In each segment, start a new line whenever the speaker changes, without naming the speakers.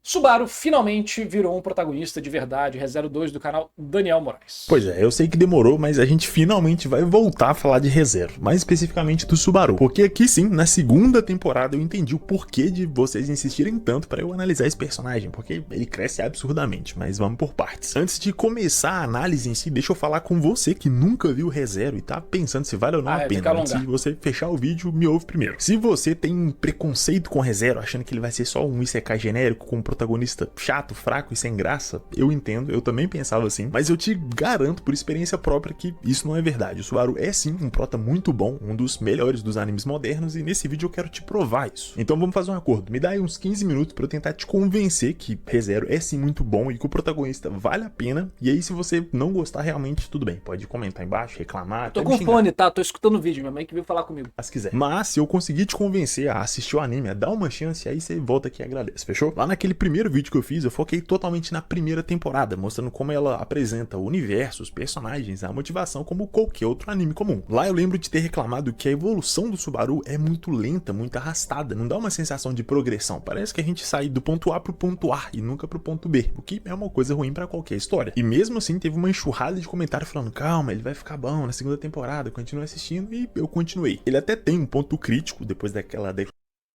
Subaru finalmente virou um protagonista de verdade, ReZero 2 do canal Daniel Moraes.
Pois é, eu sei que demorou, mas a gente finalmente vai voltar a falar de ReZero, mais especificamente do Subaru. Porque aqui sim, na segunda temporada eu entendi o porquê de vocês insistirem tanto para eu analisar esse personagem, porque ele cresce absurdamente, mas vamos por partes. Antes de começar a análise em si, deixa eu falar com você que nunca viu ReZero e tá pensando se vale ou não a
Tem que
pena. Antes
alongar.
de você fechar o vídeo, me ouve primeiro. Se você tem um preconceito com ReZero, achando que ele vai ser só um isekai genérico com um protagonista chato, fraco e sem graça, eu entendo, eu também pensava assim, mas eu te garanto por experiência própria que isso não é verdade. O Subaru é sim um prota muito bom, um dos melhores dos animes modernos, e nesse vídeo eu quero te provar isso. Então vamos fazer um acordo, me dá aí uns 15 minutos pra eu tentar te convencer que ReZero é sim muito bom e que o protagonista vale a pena, e aí se você não gostar realmente, tudo bem, pode comentar embaixo, reclamar,
Tô
até me
com
xingar.
fone, tá? Tô escutando o vídeo, minha mãe que veio falar comigo.
Se quiser. Mas se eu conseguir te convencer a assistir o anime, a dar uma chance, aí você volta aqui e agradece, fechou? Lá naquele primeiro vídeo que eu fiz, eu foquei totalmente na primeira temporada, mostrando como ela apresenta o universo, os personagens, a motivação como qualquer outro anime comum. Lá eu lembro de ter reclamado que a evolução do Subaru é muito lenta, muito arrastada, não dá uma sensação de progressão, parece que a gente sai do ponto A pro ponto A e nunca pro ponto B, o que é uma coisa ruim pra qualquer história. E mesmo assim teve uma enxurrada de comentários falando, calma, ele vai ficar bom na segunda temporada, continue assistindo, e eu continuei. Ele até tem um ponto crítico depois daquela.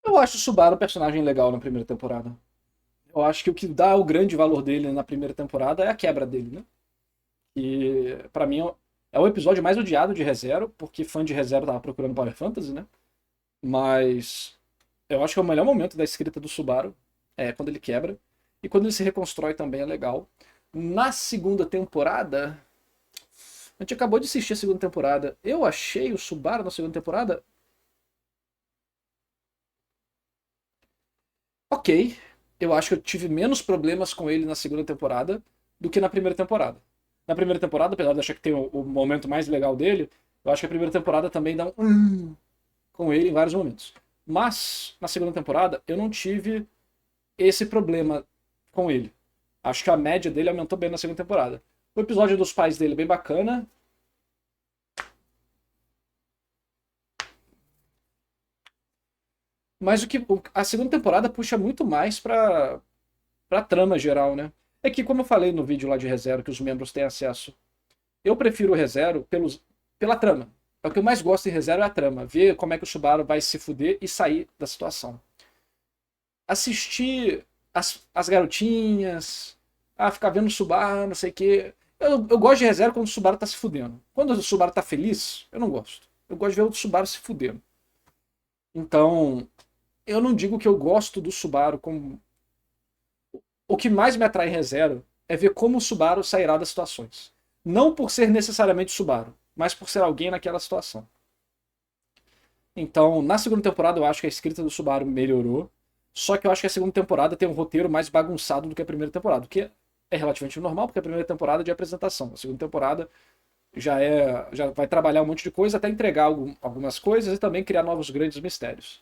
Eu acho o Subaru um personagem legal na primeira temporada. Eu acho que o que dá o grande valor dele na primeira temporada é a quebra dele, né? E pra mim é o episódio mais odiado de ReZero, porque fã de ReZero tava procurando Power Fantasy, né? Mas eu acho que é o melhor momento da escrita do Subaru é quando ele quebra. E quando ele se reconstrói também é legal. Na segunda temporada, a gente acabou de assistir a segunda temporada. Eu achei o Subaru na segunda temporada ok. Eu acho que eu tive menos problemas com ele na segunda temporada do que na primeira temporada. Na primeira temporada, apesar de achar que tem o momento mais legal dele, eu acho que a primeira temporada também dá um com ele em vários momentos. Mas, na segunda temporada, eu não tive esse problema com ele. Acho que a média dele aumentou bem na segunda temporada. O episódio dos pais dele é bem bacana. Mas a segunda temporada puxa muito mais pra trama geral, né? É que, como eu falei no vídeo lá de ReZero, que os membros têm acesso, eu prefiro o ReZero pela trama. É o que eu mais gosto em ReZero é a trama. Ver como é que o Subaru vai se fuder e sair da situação. Assistir as garotinhas, ficar vendo o Subaru, não sei o quê. Eu gosto de ReZero quando o Subaru tá se fudendo. Quando o Subaru tá feliz, eu não gosto. Eu gosto de ver o Subaru se fudendo. Então, eu não digo que eu gosto do Subaru como... O que mais me atrai em ReZero é ver como o Subaru sairá das situações. Não por ser necessariamente o Subaru, mas por ser alguém naquela situação. Então, na segunda temporada eu acho que a escrita do Subaru melhorou, só que eu acho que a segunda temporada tem um roteiro mais bagunçado do que a primeira temporada, o que é relativamente normal, porque a primeira temporada é de apresentação. A segunda temporada já vai trabalhar um monte de coisa até entregar algumas coisas e também criar novos grandes mistérios.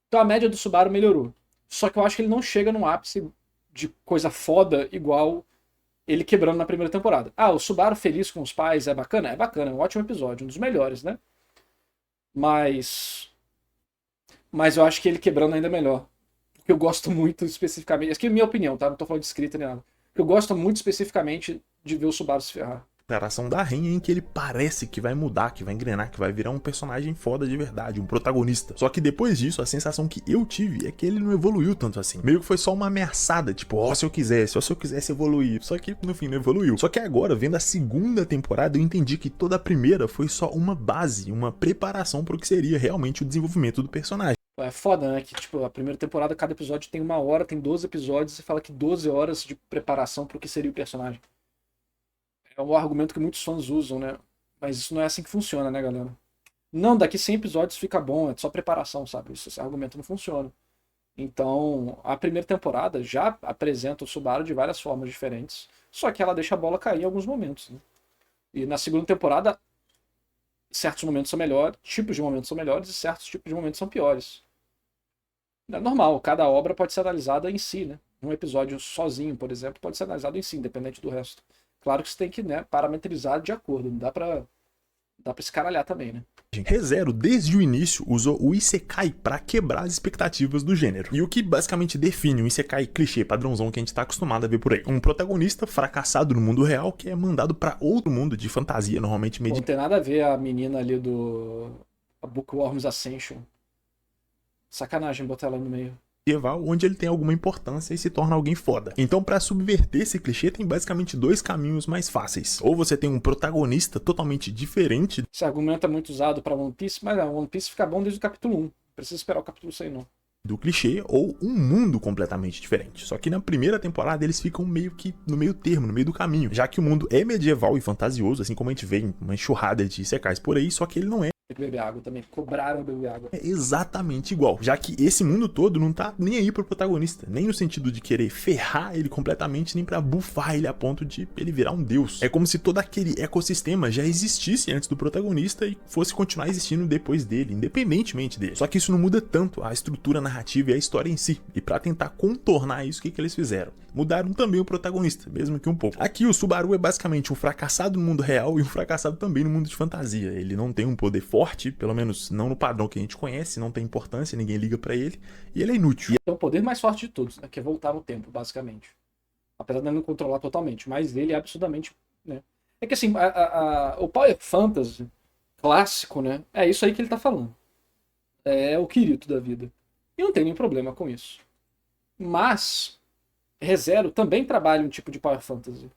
Então a média do Subaru melhorou. Só que eu acho que ele não chega num ápice de coisa foda igual ele quebrando na primeira temporada. O Subaru feliz com os pais é bacana? É bacana, é um ótimo episódio, um dos melhores, né? Mas eu acho que ele quebrando ainda é melhor. Porque eu gosto muito especificamente, essa aqui é a minha opinião, tá? Não tô falando de escrita nem nada. Eu gosto muito especificamente de ver o Subaru se ferrar.
Declaração da Ren em que ele parece que vai mudar, que vai engrenar, que vai virar um personagem foda de verdade, um protagonista. Só que depois disso, a sensação que eu tive é que ele não evoluiu tanto assim. Meio que foi só uma ameaçada, tipo, se eu quisesse, se eu quisesse evoluir. Só que no fim não evoluiu. Só que agora, vendo a segunda temporada, eu entendi que toda a primeira foi só uma base, uma preparação para o que seria realmente o desenvolvimento do personagem.
É foda, né? Que tipo, a primeira temporada, cada episódio tem 1 hora, tem 12 episódios, e fala que 12 horas de preparação pro que seria o personagem. É um argumento que muitos fãs usam, né? Mas isso não é assim que funciona, né, galera? Não, daqui 100 episódios fica bom, é só preparação, sabe? Esse argumento não funciona. Então, a primeira temporada já apresenta o Subaru de várias formas diferentes, só que ela deixa a bola cair em alguns momentos, né? E na segunda temporada, certos momentos são melhores, tipos de momentos são melhores e certos tipos de momentos são piores. É normal, cada obra pode ser analisada em si, né? Um episódio sozinho, por exemplo, pode ser analisado em si, independente do resto. Claro que você tem que, né, parametrizar de acordo, não dá pra escaralhar também, né?
ReZero, desde o início, usou o Isekai para quebrar as expectativas do gênero. E o que basicamente define um Isekai clichê padrãozão que a gente tá acostumado a ver por aí. Um protagonista fracassado no mundo real que é mandado para outro mundo de fantasia, normalmente
Pô, não tem nada a ver a menina ali do a Bookworms Ascension. Sacanagem botar ela no meio.
medieval, onde ele tem alguma importância e se torna alguém foda. Então, para subverter esse clichê, tem basicamente dois caminhos mais fáceis. Ou você tem um protagonista totalmente diferente.
Esse argumento é muito usado pra One Piece, mas One Piece fica bom desde o capítulo 1. Não precisa esperar o capítulo 100, não.
Do clichê, ou um mundo completamente diferente. Só que na primeira temporada eles ficam meio que no meio termo, no meio do caminho. Já que o mundo é medieval e fantasioso, assim como a gente vê em uma enxurrada de isekais por aí, só que ele não é.
Tem que beber água também. Cobraram beber água.
É exatamente igual. Já que esse mundo todo não tá nem aí pro protagonista. Nem no sentido de querer ferrar ele completamente, nem pra bufar ele a ponto de ele virar um deus. É como se todo aquele ecossistema já existisse antes do protagonista e fosse continuar existindo depois dele, independentemente dele. Só que isso não muda tanto a estrutura narrativa e a história em si. E pra tentar contornar isso, o que eles fizeram? Mudaram também o protagonista, mesmo que um pouco. Aqui o Subaru é basicamente um fracassado no mundo real e um fracassado também no mundo de fantasia. Ele não tem um poder forte, pelo menos não no padrão que a gente conhece, não tem importância, ninguém liga pra ele, e ele é inútil.
É o poder mais forte de todos, né? Que é voltar no tempo, basicamente. Apesar de ele não controlar totalmente, mas ele é absurdamente, né? É que assim, o Power Fantasy clássico, né? É isso aí que ele tá falando. É o Kirito da vida. E não tem nenhum problema com isso. Mas ReZero também trabalha um tipo de Power Fantasy.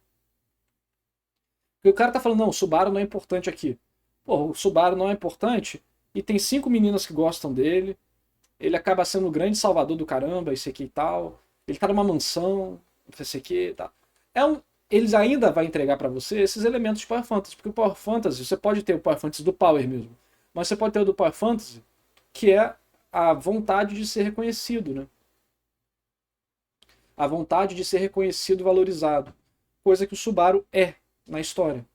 Porque o cara tá falando, não, o Subaru não é importante aqui. Pô, o Subaru não é importante e tem 5 meninas que gostam dele. Ele acaba sendo o grande salvador do caramba, isso aqui e tal. Ele tá numa mansão, isso aqui e tal. Eles ainda vão entregar pra você esses elementos de Power Fantasy. Porque o Power Fantasy, você pode ter o Power Fantasy do Power mesmo. Mas você pode ter o do Power Fantasy, que é a vontade de ser reconhecido, né? A vontade de ser reconhecido e valorizado. Coisa que o Subaru é na história.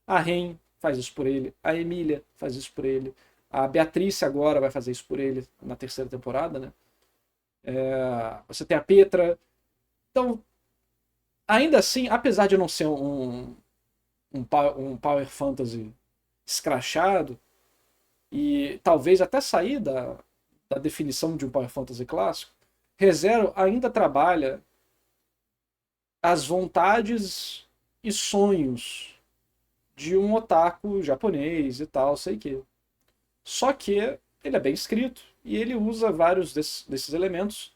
A Ren faz isso por ele, a Emília faz isso por ele, a Beatriz agora vai fazer isso por ele na terceira temporada, né? Você tem a Petra. Então, ainda assim, apesar de não ser um Power Fantasy escrachado, e talvez até sair da definição de um Power Fantasy clássico, ReZero ainda trabalha as vontades e sonhos de um otaku japonês e tal, sei que. Só que ele é bem escrito e ele usa vários desses elementos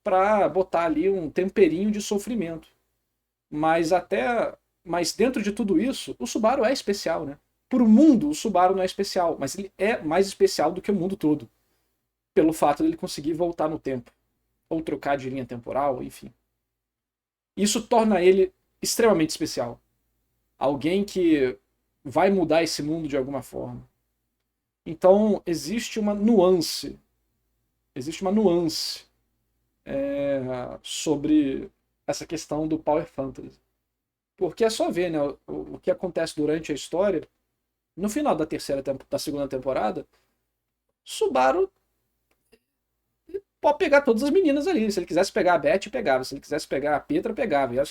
para botar ali um temperinho de sofrimento. Mas dentro de tudo isso, o Subaru é especial, né? Pro mundo, o Subaru não é especial, mas ele é mais especial do que o mundo todo. Pelo fato de ele conseguir voltar no tempo. Ou trocar de linha temporal, enfim. Isso torna ele extremamente especial. Alguém que vai mudar esse mundo de alguma forma. Então, existe uma nuance. Existe uma nuance sobre essa questão do Power Fantasy. Porque é só ver, né, o que acontece durante a história. No final da segunda temporada, Subaru pode pegar todas as meninas ali. Se ele quisesse pegar a Beth, pegava. Se ele quisesse pegar a Petra, pegava. E a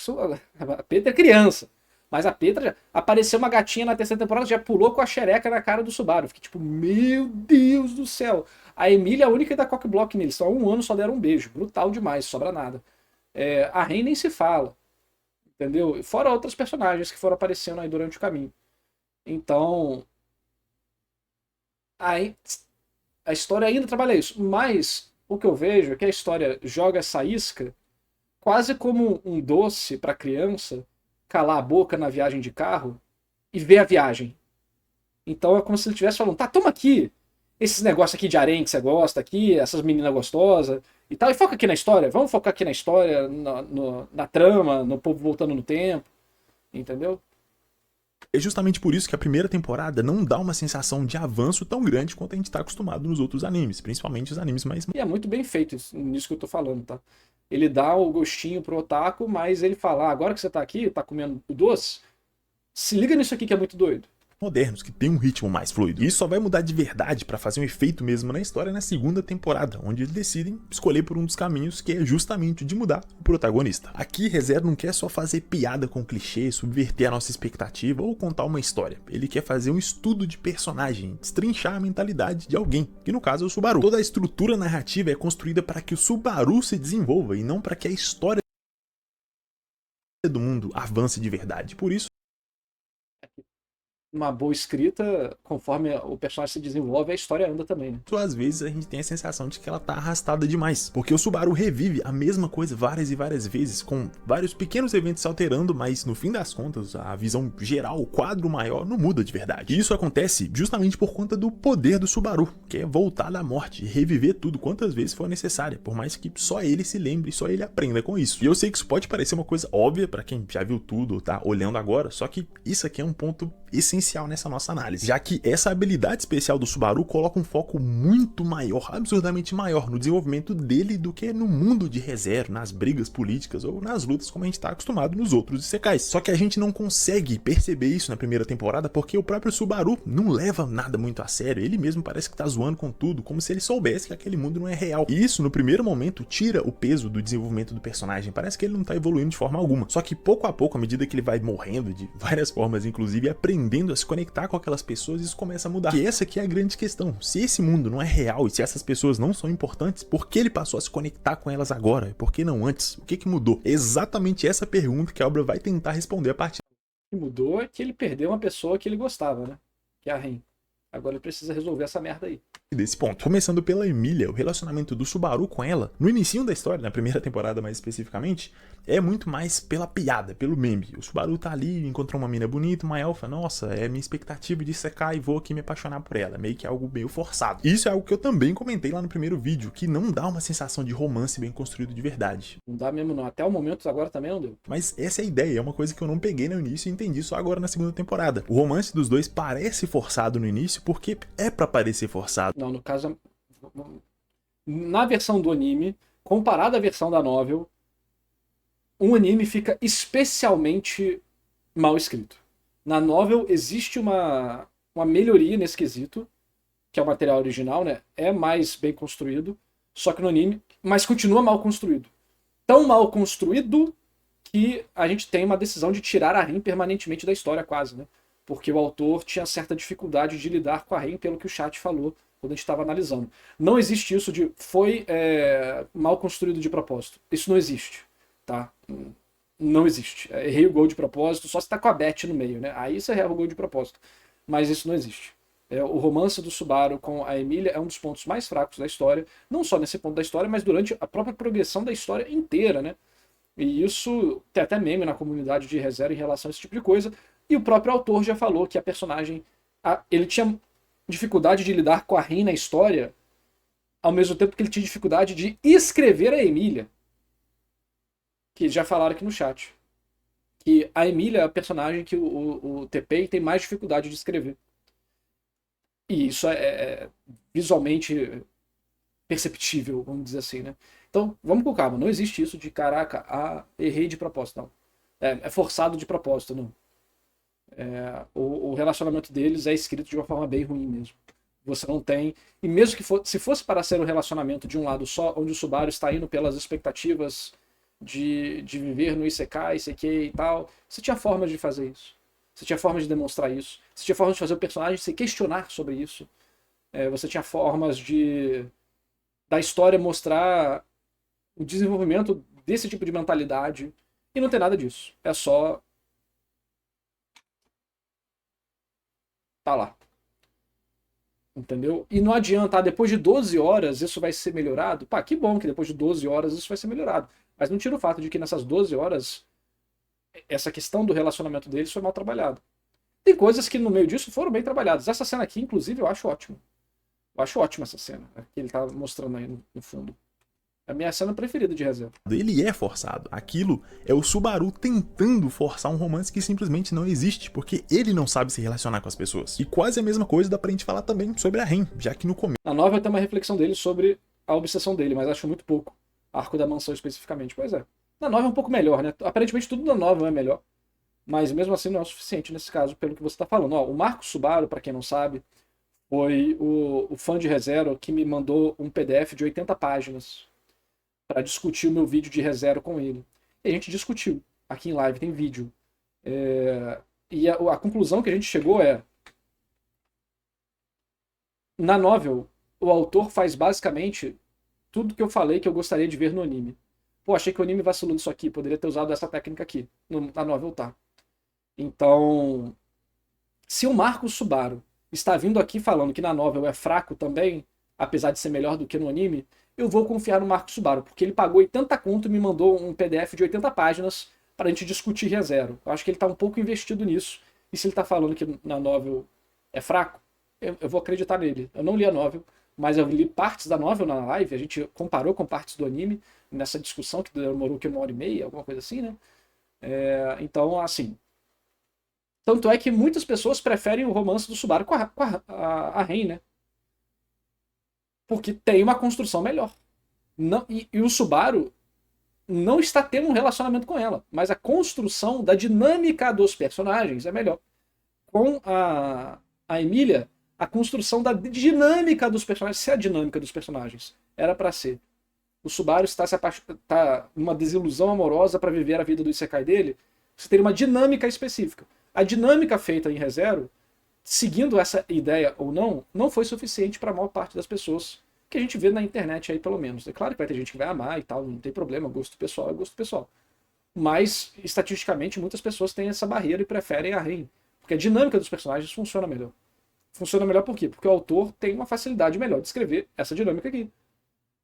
Petra é criança. Mas a Petra, apareceu uma gatinha na terceira temporada, já pulou com a xereca na cara do Subaru. Fiquei tipo, meu Deus do céu. A Emília é a única da cockblock nele. Só há um ano só deram um beijo. Brutal demais, sobra nada. A Ren nem se fala. Entendeu? Fora outras personagens que foram aparecendo aí durante o caminho. Então, aí, a história ainda trabalha isso. Mas o que eu vejo é que a história joga essa isca quase como um doce para criança calar a boca na viagem de carro e ver a viagem. Então é como se ele estivesse falando, tá, toma aqui esses negócios aqui de harém que você gosta aqui, essas meninas gostosas e tal, e foca aqui na história, vamos focar aqui na história, na trama, no povo voltando no tempo, entendeu?
É justamente por isso que a primeira temporada não dá uma sensação de avanço tão grande quanto a gente tá acostumado nos outros animes, principalmente os animes mais...
E é muito bem feito nisso que eu tô falando, tá? Ele dá o gostinho pro otaku, mas ele fala, agora que você tá aqui, tá comendo o doce, se liga nisso aqui que é muito doido.
modernos, que tem um ritmo mais fluido. E isso só vai mudar de verdade pra fazer um efeito mesmo na história na segunda temporada, onde eles decidem escolher por um dos caminhos que é justamente o de mudar o protagonista. Aqui, ReZero não quer só fazer piada com clichê, subverter a nossa expectativa ou contar uma história. Ele quer fazer um estudo de personagem, destrinchar a mentalidade de alguém, que no caso é o Subaru. Toda a estrutura narrativa é construída para que o Subaru se desenvolva e não para que a história do mundo avance de verdade. Por isso,
Uma boa escrita, conforme o personagem se desenvolve, a história anda também, né?
às vezes a gente tem a sensação de que ela tá arrastada demais, porque o Subaru revive a mesma coisa várias e várias vezes, com vários pequenos eventos se alterando, mas no fim das contas, a visão geral, o quadro maior, não muda de verdade. E isso acontece justamente por conta do poder do Subaru, que é voltar da morte e reviver tudo quantas vezes for necessária, por mais que só ele se lembre, só ele aprenda com isso. E eu sei que isso pode parecer uma coisa óbvia pra quem já viu tudo ou tá olhando agora, só que isso aqui é um ponto essencial nessa nossa análise, já que essa habilidade especial do Subaru coloca um foco muito maior, absurdamente maior, no desenvolvimento dele do que no mundo de ReZero, nas brigas políticas ou nas lutas como a gente tá acostumado nos outros isekais. Só que a gente não consegue perceber isso na primeira temporada porque o próprio Subaru não leva nada muito a sério, ele mesmo parece que tá zoando com tudo, como se ele soubesse que aquele mundo não é real. E isso, no primeiro momento, tira o peso do desenvolvimento do personagem, parece que ele não tá evoluindo de forma alguma. Só que pouco a pouco, à medida que ele vai morrendo de várias formas, inclusive aprendendo a se conectar com aquelas pessoas, isso começa a mudar. E essa aqui é a grande questão. Se esse mundo não é real e se essas pessoas não são importantes, por que ele passou a se conectar com elas agora? Por que não antes? O que mudou? É exatamente essa pergunta que a obra vai tentar responder a partir.
O que mudou é que ele perdeu uma pessoa que ele gostava, né? Que é a Ren. Agora ele precisa resolver essa merda aí.
Desse ponto. Começando pela Emília, o relacionamento do Subaru com ela, no início da história, na primeira temporada mais especificamente, é muito mais pela piada, pelo meme. O Subaru tá ali, encontrou uma mina bonita, uma elfa, nossa, é minha expectativa de secar e vou aqui me apaixonar por ela. Meio que algo meio forçado. Isso é algo que eu também comentei lá no primeiro vídeo, que não dá uma sensação de romance bem construído de verdade.
Não dá mesmo não. Até o momento agora também não deu.
Mas essa é a ideia, é uma coisa que eu não peguei no início e entendi só agora na segunda temporada. O romance dos dois parece forçado no início porque é pra parecer forçado.
Não, no caso, na versão do anime, comparado à versão da novel, um anime fica especialmente mal escrito. Na novel existe uma melhoria nesse quesito, que é o material original, né? É mais bem construído, só que no anime, mas continua mal construído. Tão mal construído que a gente tem uma decisão de tirar a Rin permanentemente da história, quase, né? Porque o autor tinha certa dificuldade de lidar com a Rin, pelo que o chat falou quando a gente estava analisando. Não existe isso de foi mal construído de propósito. Isso não existe, tá? Não existe. Errei o gol de propósito, só se tá com a Beth no meio, né? Aí você erra o gol de propósito. Mas isso não existe. O romance do Subaru com a Emília é um dos pontos mais fracos da história, não só nesse ponto da história, mas durante a própria progressão da história inteira, né? E isso tem até meme na comunidade de ReZero em relação a esse tipo de coisa. E o próprio autor já falou que a personagem, ele tinha dificuldade de lidar com a Rin na história, ao mesmo tempo que ele tinha dificuldade de escrever a Emília. Que já falaram aqui no chat. Que a Emília é a personagem que o TPEI tem mais dificuldade de escrever. E isso é visualmente perceptível, vamos dizer assim, né? Então, vamos com calma. Não existe isso de, caraca, errei de propósito, não. É forçado de propósito, não. O relacionamento deles é escrito de uma forma bem ruim mesmo. Você não tem... E mesmo que se fosse para ser um relacionamento de um lado só, onde o Subaru está indo pelas expectativas de viver no Isekai, Isekei e tal, você tinha formas de fazer isso. Você tinha formas de demonstrar isso. Você tinha formas de fazer o personagem se questionar sobre isso. Você tinha formas da história mostrar o desenvolvimento desse tipo de mentalidade. E não tem nada disso. É só... tá lá. Entendeu? E não adianta, depois de 12 horas isso vai ser melhorado. Pá, que bom que depois de 12 horas isso vai ser melhorado. Mas não tira o fato de que nessas 12 horas essa questão do relacionamento deles foi mal trabalhada. Tem coisas que no meio disso foram bem trabalhadas. Essa cena aqui, inclusive, eu acho ótimo. Eu acho ótima essa cena, que ele tá mostrando aí no fundo. É a minha cena preferida de ReZero.
Ele é forçado. Aquilo é o Subaru tentando forçar um romance que simplesmente não existe, porque ele não sabe se relacionar com as pessoas. E quase a mesma coisa dá pra gente falar também sobre a Ren, já que no começo...
Na novela tem uma reflexão dele sobre a obsessão dele, mas acho muito pouco. Arco da mansão especificamente, pois é. Na novela é um pouco melhor, né? Aparentemente tudo na novela é melhor. Mas mesmo assim não é o suficiente nesse caso, pelo que você está falando. Ó, o Marco Subaru, para quem não sabe, foi o fã de ReZero que me mandou um PDF de 80 páginas para discutir o meu vídeo de ReZero com ele. E a gente discutiu. Aqui em live tem vídeo. E a conclusão que a gente chegou é: na novel, o autor faz basicamente tudo que eu falei que eu gostaria de ver no anime. Pô, achei que o anime vacilou nisso aqui, poderia ter usado essa técnica aqui. Na novel tá. Então, se o Marco Subaru está vindo aqui falando que na novel é fraco também, apesar de ser melhor do que no anime, eu vou confiar no Marco Subaru, porque ele pagou 80 conto e me mandou um PDF de 80 páginas para a gente discutir ReZero. Eu acho que ele está um pouco investido nisso, e se ele está falando que na novel é fraco, eu vou acreditar nele. Eu não li a novel, mas eu li partes da novel na live, a gente comparou com partes do anime, nessa discussão que demorou que 1h30, alguma coisa assim, né? Então, assim... Tanto é que muitas pessoas preferem o romance do Subaru com a Ren, né? Porque tem uma construção melhor. Não, e o Subaru não está tendo um relacionamento com ela, mas a construção da dinâmica dos personagens é melhor. Com a Emília, a construção da dinâmica dos personagens, se é a dinâmica dos personagens era para ser. O Subaru está numa desilusão amorosa para viver a vida do Isekai dele, você teria uma dinâmica específica. A dinâmica feita em ReZero, seguindo essa ideia ou não, não foi suficiente para a maior parte das pessoas que a gente vê na internet aí, pelo menos. É claro que vai ter gente que vai amar e tal, não tem problema, gosto pessoal é gosto pessoal. Mas, estatisticamente, muitas pessoas têm essa barreira e preferem a Ren, porque a dinâmica dos personagens funciona melhor. Funciona melhor por quê? Porque o autor tem uma facilidade melhor de escrever essa dinâmica aqui.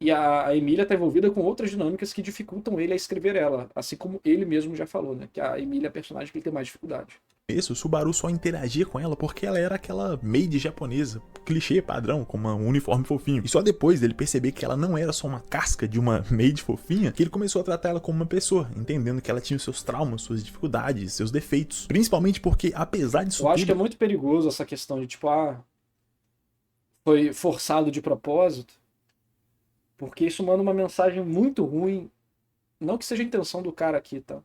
E a Emília está envolvida com outras dinâmicas que dificultam ele a escrever ela. Assim como ele mesmo já falou, né? Que a Emília é a personagem que ele tem mais dificuldade.
O Subaru só interagia com ela porque ela era aquela maid japonesa, clichê padrão, com um uniforme fofinho. E só depois dele perceber que ela não era só uma casca de uma maid fofinha, que ele começou a tratar ela como uma pessoa, entendendo que ela tinha os seus traumas, suas dificuldades, seus defeitos. Principalmente porque, apesar disso
tudo... Eu acho que é muito perigoso essa questão de, tipo, foi forçado de propósito, porque isso manda uma mensagem muito ruim. Não que seja a intenção do cara aqui, tá?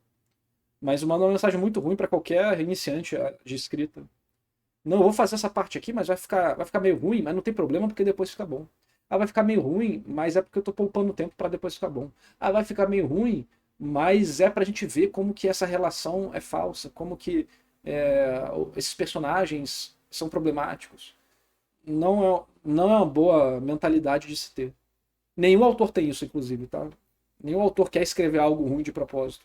Mas manda uma mensagem muito ruim para qualquer iniciante de escrita. Não, eu vou fazer essa parte aqui, mas vai ficar meio ruim, mas não tem problema porque depois fica bom. Vai ficar meio ruim, mas é porque eu tô poupando tempo para depois ficar bom. Vai ficar meio ruim, mas é pra gente ver como que essa relação é falsa, como que esses personagens são problemáticos. Não é uma boa mentalidade de se ter. Nenhum autor tem isso, inclusive, tá? Nenhum autor quer escrever algo ruim de propósito.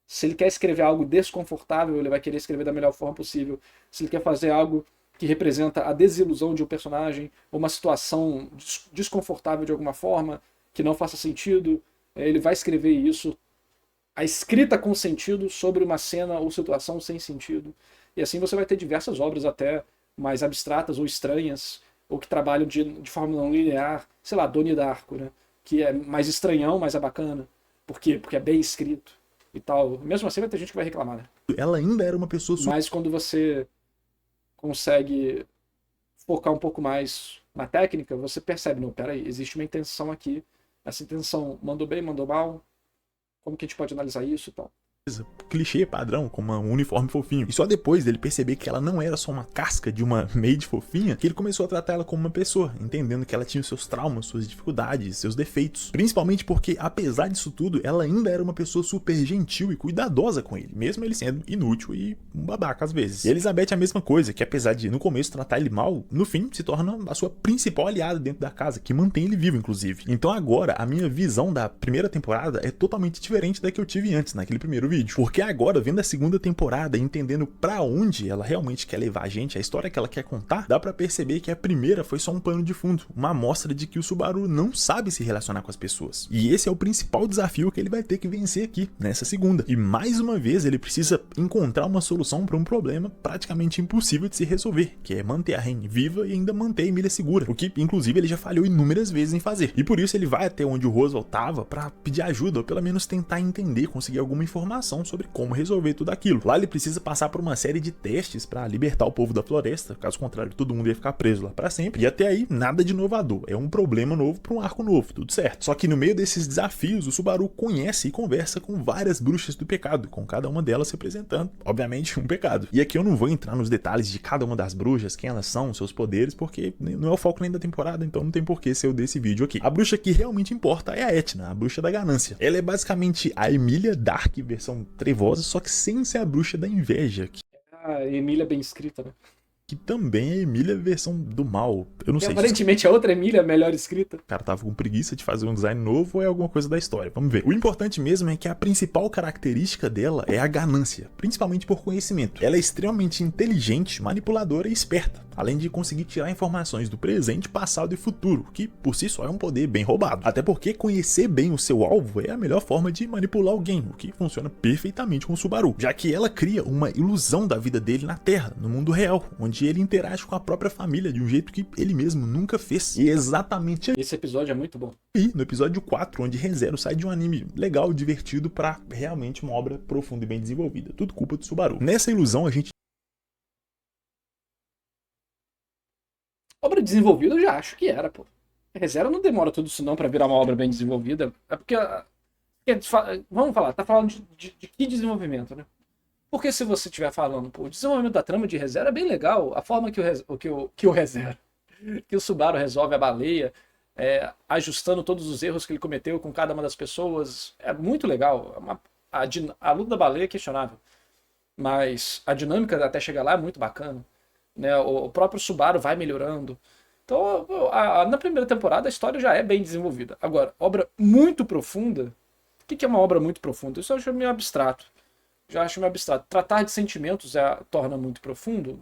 Se ele quer escrever algo desconfortável, ele vai querer escrever da melhor forma possível. Se ele quer fazer algo que representa a desilusão de um personagem, ou uma situação desconfortável de alguma forma, que não faça sentido, ele vai escrever isso, a escrita com sentido sobre uma cena ou situação sem sentido. E assim você vai ter diversas obras até mais abstratas ou estranhas, ou que trabalham de forma não linear, sei lá, Donnie Darko, né? Que é mais estranhão, mas é bacana. Por quê? Porque é bem escrito e tal. Mesmo assim vai ter gente que vai reclamar, né?
Ela ainda era uma pessoa...
Mas quando você consegue focar um pouco mais na técnica, você percebe, não, peraí, existe uma intenção aqui. Essa intenção mandou bem, mandou mal? Como que a gente pode analisar isso e tal?
Clichê padrão, com um uniforme fofinho. E só depois dele perceber que ela não era só uma casca de uma maid fofinha, que ele começou a tratar ela como uma pessoa, entendendo que ela tinha os seus traumas, suas dificuldades, seus defeitos. Principalmente porque, apesar disso tudo, ela ainda era uma pessoa super gentil e cuidadosa com ele, mesmo ele sendo inútil e um babaca às vezes. E a Elizabeth é a mesma coisa, que apesar de no começo tratar ele mal, no fim se torna a sua principal aliada dentro da casa, que mantém ele vivo, inclusive. Então agora, a minha visão da primeira temporada é totalmente diferente da que eu tive antes, naquele primeiro vídeo. Porque agora, vendo a segunda temporada e entendendo pra onde ela realmente quer levar a gente, a história que ela quer contar, dá pra perceber que a primeira foi só um pano de fundo, uma amostra de que o Subaru não sabe se relacionar com as pessoas. E esse é o principal desafio que ele vai ter que vencer aqui, nessa segunda. E mais uma vez, ele precisa encontrar uma solução pra um problema praticamente impossível de se resolver, que é manter a Ren viva e ainda manter a Emília segura, o que, inclusive, ele já falhou inúmeras vezes em fazer. E por isso ele vai até onde o Roswell tava pra pedir ajuda, ou pelo menos tentar entender, conseguir alguma informação informação sobre como resolver tudo aquilo. Lá ele precisa passar por uma série de testes para libertar o povo da floresta, caso contrário todo mundo ia ficar preso lá para sempre. E até aí nada de inovador, é um problema novo para um arco novo, tudo certo. Só que no meio desses desafios o Subaru conhece e conversa com várias bruxas do pecado, com cada uma delas representando, obviamente, um pecado. E aqui eu não vou entrar nos detalhes de cada uma das bruxas, quem elas são, seus poderes, porque não é o foco nem da temporada, então não tem porquê ser o desse vídeo aqui. A bruxa que realmente importa é a Etna, a bruxa da ganância. Ela é basicamente a Emilia Dark versão trevosa, só que sem ser a bruxa da inveja.
A Emília bem escrita, né?
Que também é a Emília versão do mal. Eu não sei.
Aparentemente a outra Emília é melhor escrita.
O cara tava com preguiça de fazer um design novo ou é alguma coisa da história? Vamos ver. O importante mesmo é que a principal característica dela é a ganância, principalmente por conhecimento. Ela é extremamente inteligente, manipuladora e esperta, além de conseguir tirar informações do presente, passado e futuro, que por si só é um poder bem roubado. Até porque conhecer bem o seu alvo é a melhor forma de manipular alguém, o que funciona perfeitamente com o Subaru, já que ela cria uma ilusão da vida dele na Terra, no mundo real, onde ele interage com a própria família de um jeito que ele mesmo nunca fez. E é exatamente aí.
Esse episódio é muito bom.
E no episódio 4, onde ReZero sai de um anime legal, divertido, pra realmente uma obra profunda e bem desenvolvida. Tudo culpa do Subaru. Nessa ilusão a gente...
Obra desenvolvida eu já acho que era, pô. ReZero não demora tudo isso não pra virar uma obra bem desenvolvida. É porque... Vamos falar, tá falando de que desenvolvimento, né? Porque se você estiver falando, pô, o desenvolvimento da trama de ReZero é bem legal. A forma que o ReZero, que o Subaru resolve a baleia, ajustando todos os erros que ele cometeu com cada uma das pessoas, é muito legal. A luta da baleia é questionável, mas a dinâmica até chegar lá é muito bacana, né? O próprio Subaru vai melhorando. Então, na primeira temporada a história já é bem desenvolvida. Agora, obra muito profunda. O que é uma obra muito profunda? Isso eu acho meio abstrato. Já acho meio abstrato. Tratar de sentimentos torna muito profundo?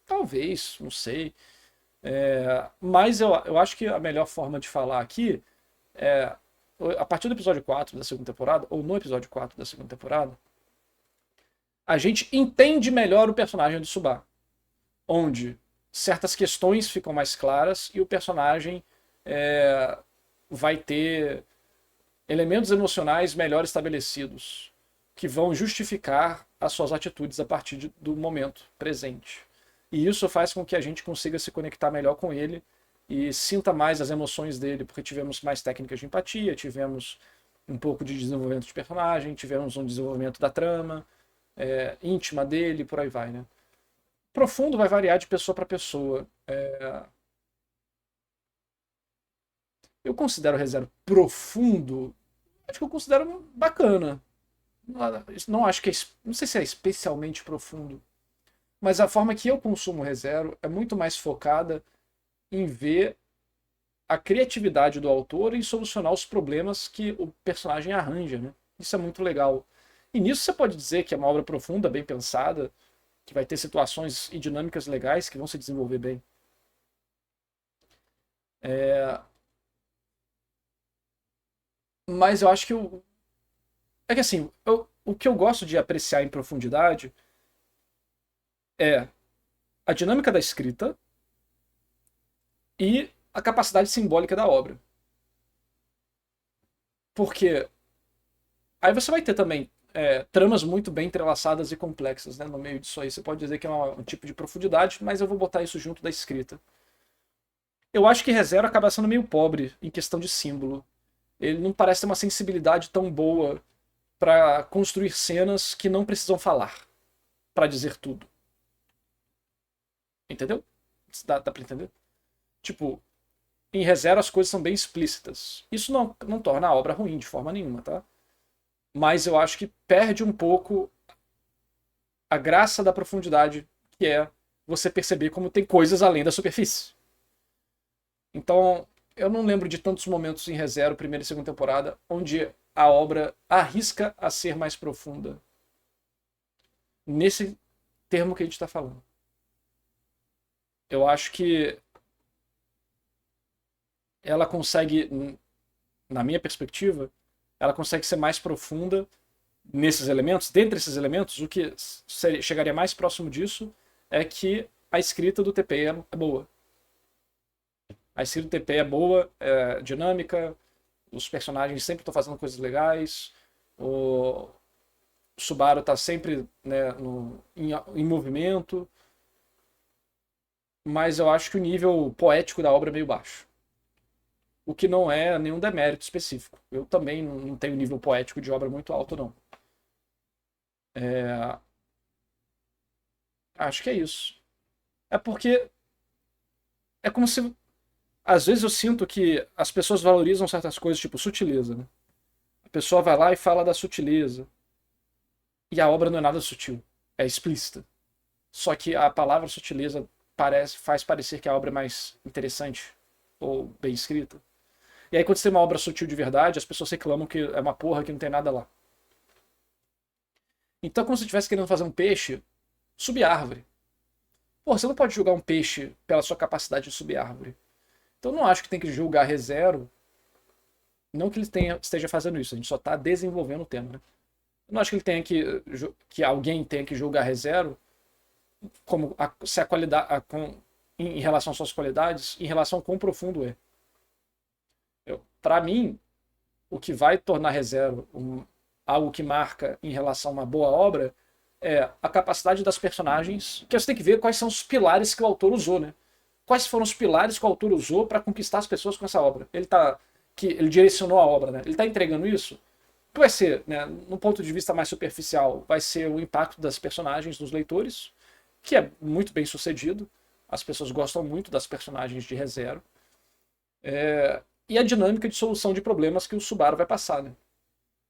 Talvez, não sei. Mas eu acho que a melhor forma de falar aqui é a partir do episódio 4 da segunda temporada, ou no episódio 4 da segunda temporada, a gente entende melhor o personagem do Subaru, onde certas questões ficam mais claras e o personagem vai ter elementos emocionais melhor estabelecidos, que vão justificar as suas atitudes a partir do momento presente. E isso faz com que a gente consiga se conectar melhor com ele e sinta mais as emoções dele, porque tivemos mais técnicas de empatia, tivemos um pouco de desenvolvimento de personagem, tivemos um desenvolvimento da trama, íntima dele, por aí vai, né? Profundo vai variar de pessoa para pessoa. Eu considero o ReZero profundo, acho que eu considero bacana. Não acho que não sei se é especialmente profundo, mas a forma que eu consumo o ReZero é muito mais focada em ver a criatividade do autor e solucionar os problemas que o personagem arranja, né? Isso é muito legal. E nisso você pode dizer que é uma obra profunda, bem pensada, que vai ter situações e dinâmicas legais que vão se desenvolver bem. Mas eu acho que é que assim, o que eu gosto de apreciar em profundidade é a dinâmica da escrita e a capacidade simbólica da obra. Porque aí você vai ter também tramas muito bem entrelaçadas e complexas, né, no meio disso aí. Você pode dizer que é um tipo de profundidade, mas eu vou botar isso junto da escrita. Eu acho que ReZero acaba sendo meio pobre em questão de símbolo. Ele não parece ter uma sensibilidade tão boa para construir cenas que não precisam falar para dizer tudo. Entendeu? Dá pra entender? Tipo, em ReZero as coisas são bem explícitas. Isso não torna a obra ruim de forma nenhuma, tá? Mas eu acho que perde um pouco a graça da profundidade, que é você perceber como tem coisas além da superfície. Então, eu não lembro de tantos momentos em ReZero, primeira e segunda temporada, onde a obra arrisca a ser mais profunda. Nesse termo que a gente está falando. Eu acho que ela consegue, na minha perspectiva, ela consegue ser mais profunda nesses elementos. Dentre esses elementos, o que chegaria mais próximo disso é que a escrita do TP é boa. A escrita do TP é boa, é dinâmica, os personagens sempre estão fazendo coisas legais, O Subaru tá sempre, né, em movimento, mas eu acho que o nível poético da obra é meio baixo. O que não é nenhum demérito específico. Eu também não tenho nível poético de obra muito alto, não. Acho que é isso. É porque é como se. Às vezes eu sinto que as pessoas valorizam certas coisas, tipo sutileza, né? A pessoa vai lá e fala da sutileza. E a obra não é nada sutil. É explícita. Só que a palavra sutileza faz parecer que a obra é mais interessante ou bem escrita. E aí quando você tem uma obra sutil de verdade, as pessoas reclamam que é uma porra, que não tem nada lá. Então, como se você estivesse querendo fazer um peixe, subir árvore. Pô, você não pode julgar um peixe pela sua capacidade de subir árvore. Então eu não acho que tem que julgar ReZero. Não que ele esteja fazendo isso, a gente só está desenvolvendo o tema, né? Eu não acho que ele tenha que alguém tenha que julgar ReZero como se a qualidade em relação às suas qualidades, em relação ao quão profundo é. Para mim, o que vai tornar ReZero algo que marca em relação a uma boa obra é a capacidade das personagens, que você tem que ver quais são os pilares que o autor usou, né? Quais foram os pilares que o autor usou para conquistar as pessoas com essa obra. Ele direcionou a obra, né? Ele está entregando isso. O que vai ser, né, num ponto de vista mais superficial, vai ser o impacto das personagens nos leitores, que é muito bem sucedido. As pessoas gostam muito das personagens de ReZero. E a dinâmica de solução de problemas que o Subaru vai passar, né?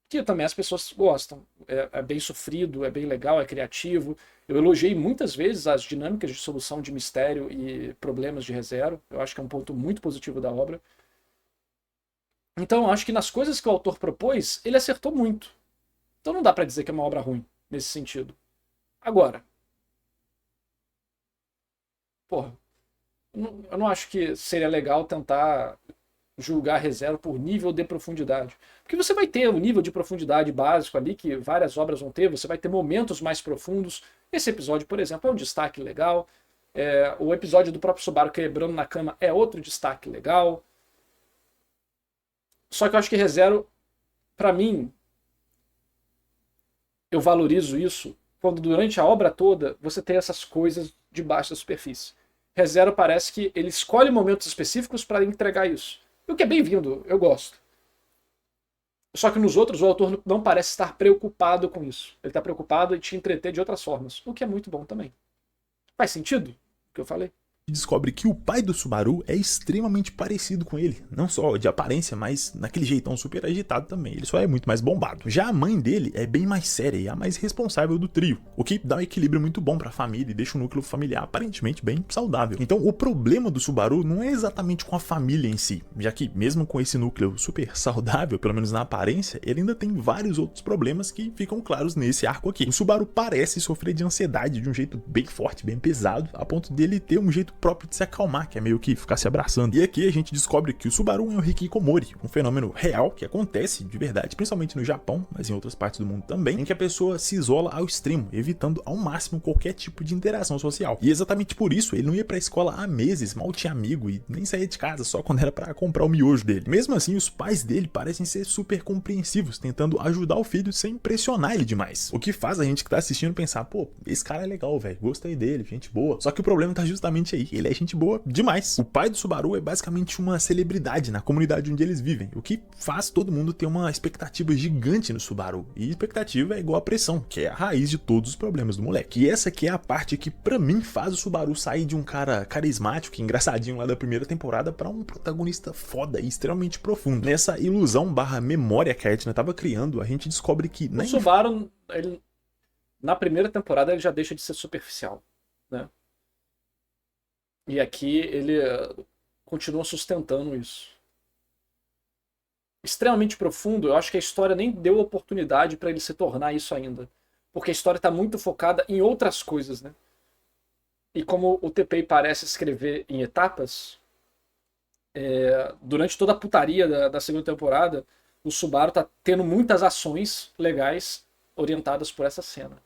Que também as pessoas gostam. É bem sofrido, é bem legal, é criativo. Eu elogiei muitas vezes as dinâmicas de solução de mistério e problemas de ReZero. Eu acho que é um ponto muito positivo da obra. Então eu acho que nas coisas que o autor propôs, ele acertou muito. Então não dá pra dizer que é uma obra ruim, nesse sentido. Agora, porra, eu não acho que seria legal tentar julgar ReZero por nível de profundidade. Porque você vai ter um nível de profundidade básico ali, que várias obras vão ter, você vai ter momentos mais profundos. Esse episódio, por exemplo, é um destaque legal. O episódio do próprio Subaru quebrando na cama é outro destaque legal. Só que eu acho que ReZero, pra mim, eu valorizo isso quando durante a obra toda você tem essas coisas debaixo da superfície. ReZero parece que ele escolhe momentos específicos para entregar isso. O que é bem-vindo, eu gosto. Só que nos outros o autor não parece estar preocupado com isso. Ele está preocupado em te entreter de outras formas, o que é muito bom também. Faz sentido o que eu falei?
Descobre que o pai do Subaru é extremamente parecido com ele, não só de aparência, mas naquele jeitão super agitado também, ele só é muito mais bombado. Já a mãe dele é bem mais séria e a mais responsável do trio, o que dá um equilíbrio muito bom pra família e deixa o núcleo familiar aparentemente bem saudável. Então o problema do Subaru não é exatamente com a família em si, já que mesmo com esse núcleo super saudável, pelo menos na aparência, ele ainda tem vários outros problemas que ficam claros nesse arco aqui. O Subaru parece sofrer de ansiedade de um jeito bem forte, bem pesado, a ponto dele ter um jeito próprio de se acalmar, que é meio que ficar se abraçando. E aqui a gente descobre que o Subaru é o hikikomori, um fenômeno real que acontece de verdade, principalmente no Japão, mas em outras partes do mundo também, em que a pessoa se isola ao extremo, evitando ao máximo qualquer tipo de interação social. E exatamente por isso ele não ia pra escola há meses, mal tinha amigo e nem saía de casa, só quando era pra comprar o miojo dele. Mesmo assim, os pais dele parecem ser super compreensivos, tentando ajudar o filho sem pressionar ele demais. O que faz a gente que tá assistindo pensar, pô, esse cara é legal, velho, gostei dele, gente boa. Só que o problema tá justamente aí. Ele é gente boa demais. O pai do Subaru é basicamente uma celebridade na comunidade onde eles vivem, o que faz todo mundo ter uma expectativa gigante no Subaru. E expectativa é igual a pressão, que é a raiz de todos os problemas do moleque. E essa aqui é a parte que pra mim faz o Subaru sair de um cara carismático e engraçadinho lá da primeira temporada pra um protagonista foda e extremamente profundo. Nessa ilusão barra memória que a Etna tava criando, a gente descobre que...
O Subaru, na primeira temporada, ele já deixa de ser superficial, né? E aqui ele continua sustentando isso. Extremamente profundo, eu acho que a história nem deu oportunidade para ele se tornar isso ainda. Porque a história está muito focada em outras coisas, né? E como o TPI parece escrever em etapas, durante toda a putaria da segunda temporada, o Subaru tá tendo muitas ações legais orientadas por essa cena.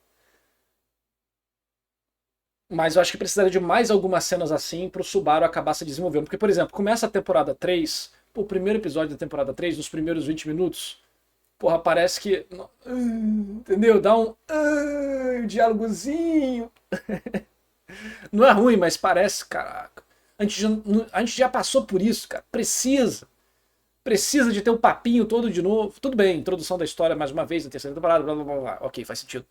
Mas eu acho que precisaria de mais algumas cenas assim pro Subaru acabar se desenvolvendo. Porque, por exemplo, começa a temporada 3, o primeiro episódio da temporada 3, nos primeiros 20 minutos, porra, parece que. Entendeu? Dá um diálogozinho. Não é ruim, mas parece, caraca. A gente já passou por isso, cara. Precisa de ter um papinho todo de novo. Tudo bem, introdução da história mais uma vez na terceira temporada, blá blá blá blá. Ok, faz sentido.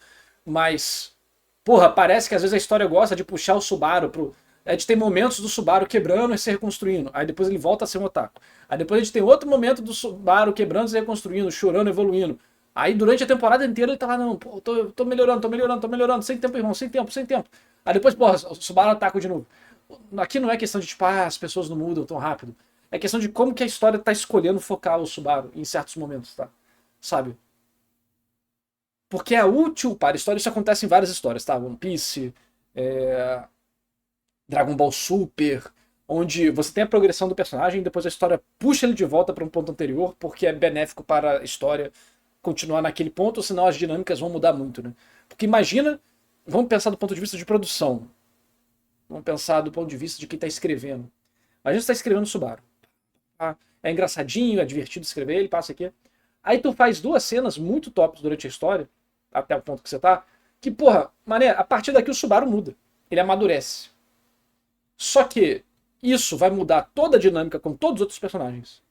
Mas, porra, parece que às vezes a história gosta de puxar o Subaru pro. A gente tem momentos do Subaru quebrando e se reconstruindo. Aí depois ele volta a ser um otaku. Aí depois a gente tem outro momento do Subaru quebrando e se reconstruindo, chorando, evoluindo. Aí durante a temporada inteira ele tá lá, não, pô, tô melhorando, tô melhorando, tô melhorando. Sem tempo, irmão, sem tempo, sem tempo. Aí depois, porra, o Subaru ataca de novo. Aqui não é questão de, tipo, as pessoas não mudam tão rápido. É questão de como que a história tá escolhendo focar o Subaru em certos momentos, tá? Sabe? Porque é útil para a história. Isso acontece em várias histórias, tá? One Piece, Dragon Ball Super, onde você tem a progressão do personagem e depois a história puxa ele de volta para um ponto anterior, porque é benéfico para a história continuar naquele ponto, senão as dinâmicas vão mudar muito, né? Porque imagina, vamos pensar do ponto de vista de produção. Vamos pensar do ponto de vista de quem está escrevendo. A gente está escrevendo Subaru. Tá? É engraçadinho, é divertido escrever, ele passa aqui. Aí tu faz duas cenas muito tops durante a história, até o ponto que você tá, que, porra, mané, a partir daqui o Subaru muda. Ele amadurece. Só que isso vai mudar toda a dinâmica com todos os outros personagens.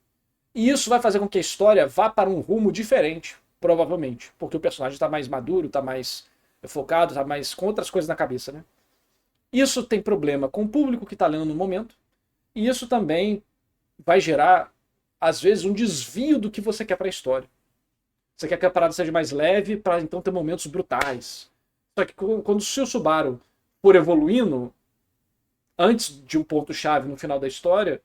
E isso vai fazer com que a história vá para um rumo diferente, provavelmente. Porque o personagem está mais maduro, está mais focado, está mais com outras coisas na cabeça, né? Isso tem problema com o público que está lendo no momento. E isso também vai gerar, às vezes, um desvio do que você quer para a história. Você quer que a parada seja mais leve para então ter momentos brutais. Só que quando o seu Subaru for evoluindo, antes de um ponto-chave no final da história,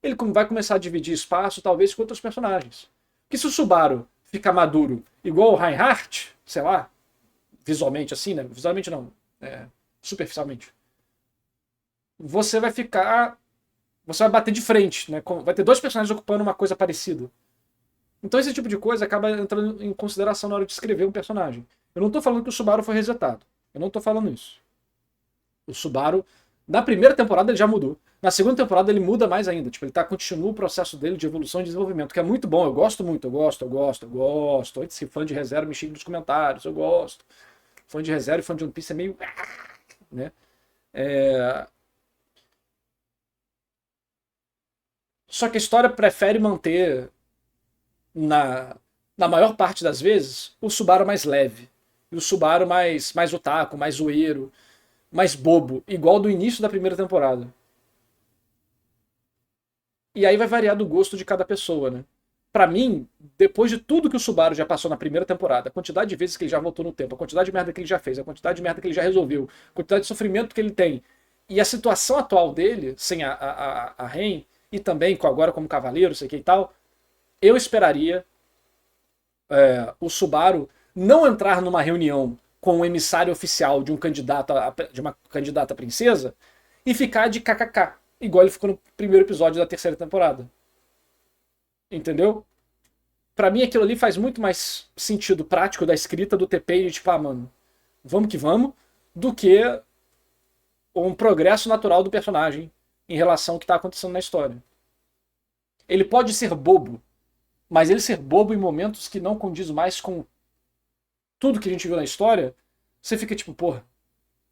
ele vai começar a dividir espaço, talvez, com outros personagens. Porque se o Subaru ficar maduro igual o Reinhardt, sei lá, visualmente assim, né? Visualmente não, superficialmente. Você vai ficar... Você vai bater de frente, né? Vai ter dois personagens ocupando uma coisa parecida. Então esse tipo de coisa acaba entrando em consideração na hora de escrever um personagem. Eu não tô falando que o Subaru foi resetado. Eu não tô falando isso. O Subaru, na primeira temporada ele já mudou. Na segunda temporada ele muda mais ainda. Tipo, ele continua o processo dele de evolução e desenvolvimento, que é muito bom. Eu gosto muito, eu gosto. Antes que fã de reserva me xingue nos comentários, eu gosto. Fã de reserva e fã de One Piece é meio... né? Só que a história prefere manter, na maior parte das vezes, o Subaru mais leve. E o Subaru mais otaku, mais zoeiro, mais bobo. Igual do início da primeira temporada. E aí vai variar do gosto de cada pessoa, né? Pra mim, depois de tudo que o Subaru já passou na primeira temporada, a quantidade de vezes que ele já voltou no tempo, a quantidade de merda que ele já fez, a quantidade de merda que ele já resolveu, a quantidade de sofrimento que ele tem, e a situação atual dele, sem a Ren, e também agora como cavaleiro, sei que e tal, eu esperaria o Subaru não entrar numa reunião com um emissário oficial de de uma candidata princesa e ficar de kkk, igual ele ficou no primeiro episódio da terceira temporada. Entendeu? Pra mim aquilo ali faz muito mais sentido prático da escrita do TP de tipo, mano, vamos que vamos, do que um progresso natural do personagem em relação ao que tá acontecendo na história. Ele pode ser bobo, mas ele ser bobo em momentos que não condiz mais com tudo que a gente viu na história, você fica tipo, porra,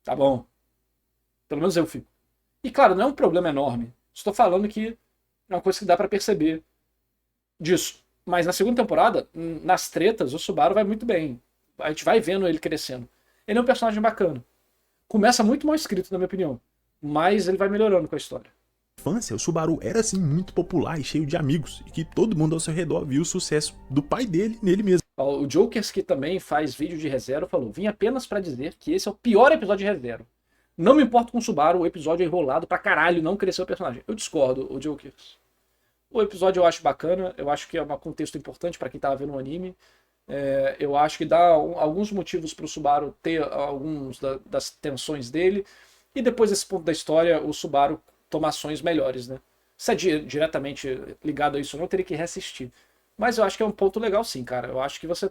tá bom. Pelo menos eu fico. E claro, não é um problema enorme. Estou falando que é uma coisa que dá pra perceber disso. Mas na segunda temporada, nas tretas, o Subaru vai muito bem. A gente vai vendo ele crescendo. Ele é um personagem bacana. Começa muito mal escrito, na minha opinião. Mas ele vai melhorando com a história.
Infância, o Subaru era assim muito popular e cheio de amigos, e que todo mundo ao seu redor viu o sucesso do pai dele nele mesmo.
O Jokers, que também faz vídeo de ReZero, falou: vim apenas pra dizer que esse é o pior episódio de ReZero. Não me importo com o Subaru, o episódio é enrolado pra caralho, não cresceu o personagem. Eu discordo, o Jokers. O episódio eu acho bacana, eu acho que é um contexto importante pra quem tava vendo o anime. Eu acho que dá alguns motivos pro Subaru ter alguns das tensões dele. E depois desse ponto da história, o Subaru toma ações melhores, né? Se é diretamente ligado a isso, eu não teria que reassistir. Mas eu acho que é um ponto legal sim, cara. Eu acho que você